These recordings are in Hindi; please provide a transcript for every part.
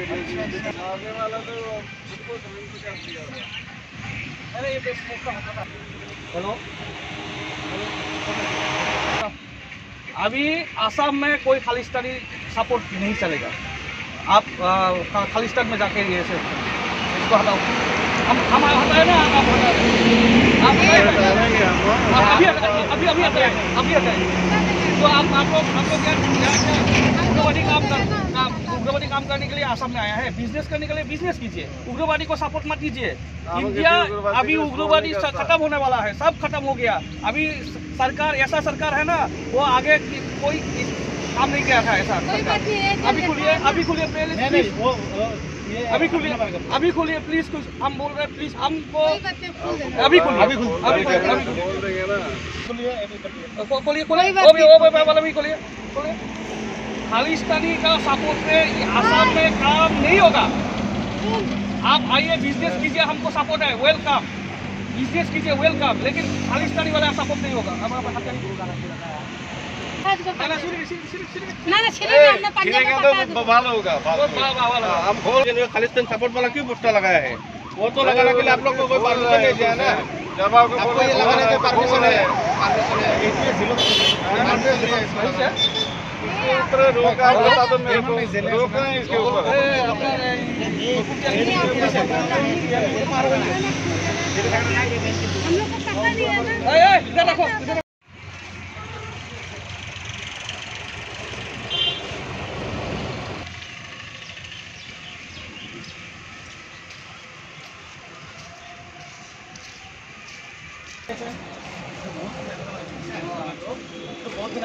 आगे वाला तो बिल्कुल जमीन पे चल दिया। अरे ये फेसबुक का हटा। हेलो, अभी असम में कोई खालिस्तानी सपोर्ट नहीं चलेगा। आप खालिस्तान में जाके ये से इसको हटाओ। हम हटाए ना, आप अभी हटाए तो आपको क्या उग्रवादी काम करने के लिए आसाम में आया है। बिजनेस करने के लिए बिजनेस कीजिए, उग्रवादी को सपोर्ट मत कीजिए। इंडिया अभी उग्रवादी खत्म होने वाला है, सब खत्म हो गया। अभी सरकार ऐसा सरकार है ना, वो आगे कोई काम नहीं किया था ऐसा। अभी खोलिए अभी खोलिए प्लीज कुछ हम बोल रहे हैं, प्लीज हमको अभी खोलिए। खालिस्तानी का सपोर्ट पे आसाम में काम नहीं होगा। आप आइए, बिजनेस कीजिए, हमको सपोर्ट है, वेलकम। बिजनेस कीजिए, वेलकम, लेकिन खालिस्तानी वाला सपोर्ट नहीं होगा। हम खोल के खालिस्तान सपोर्ट वाला क्यों पोस्टर लगाया है? वो तो लगाने के लिए आप लोग को कोई परमिशन नहीं दिया ना। जब आपको ये लगाने का परमिशन है, रोका होता तो मेरे को रोकना है इसके ऊपर। इधर रखो। बहुत दिन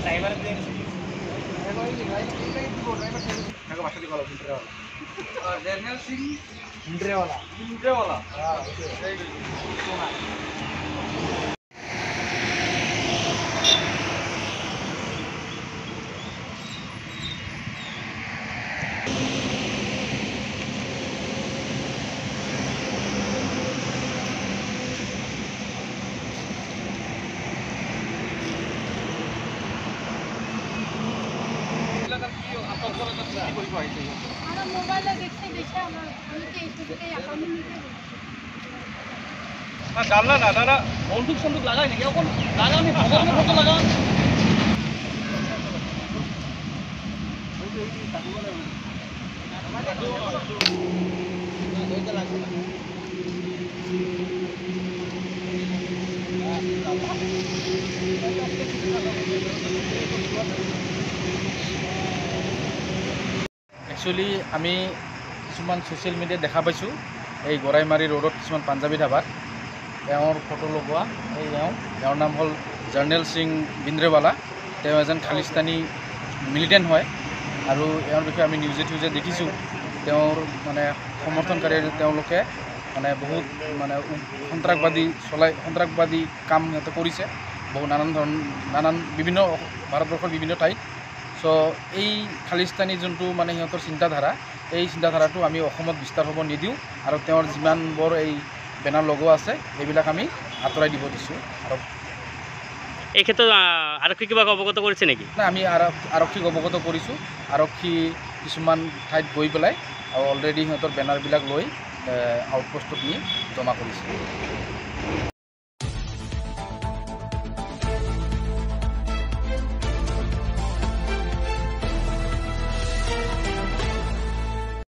ड्राइवर जर्नल सिंह भिंडरेवाला। डालना ना दादा, बंदूक संदूक लगाए नहीं क्या? लगा नहीं, फोटो लगा। एक्चुअली आमी किछुमान सोशियल मीडिया देखा पाइছো এই গড়াইমাৰী ৰোডত কিছুমান পাঞ্জাবী ধাবাত এওঁৰ ফটো লগোৱা। এওঁৰ নাম হ'ল জৰ্নেল সিং भिंडरेवाला। তেওঁ এজন খালিস্তানী মিলিটেণ্ট হয় আৰু এওঁৰ বিষয়ে আমি নিউজে দেখিছোঁ। তেওঁৰ মানে সমৰ্থনকাৰী তেওঁলোকে মানে বহুত মানে সন্ত্ৰাসবাদী কাম সিহঁতে কৰিছে বহু নানান বিভিন্ন ভাৰতবৰ্ষৰ বিভিন্ন ঠাইত। সো এই খালিস্তানী যোনটো মানে সিহঁতৰ চিন্তাধাৰা, এই চিন্তাধাৰাটো আমি অসমত বিস্তাৰ হ'ব নিদিওঁ আৰু তেওঁৰ যিমানবোৰ এই বেনাৰ লগোৱা আছে এইবিলাক আমি আঁতৰাই দিব দিছোঁ। আৰু এই ক্ষেত্ৰত আৰক্ষী কিবা অৱগত কৰিছে নেকি? না, আমি আৰক্ষীক অৱগত কৰিছোঁ। আৰক্ষী কিছুমান ঠাইত গৈ পেলাই আৰু অলৰেডি সিহঁতৰ বেনাৰবিলাক লৈ আউটপোষ্টত নি জমা কৰিছে।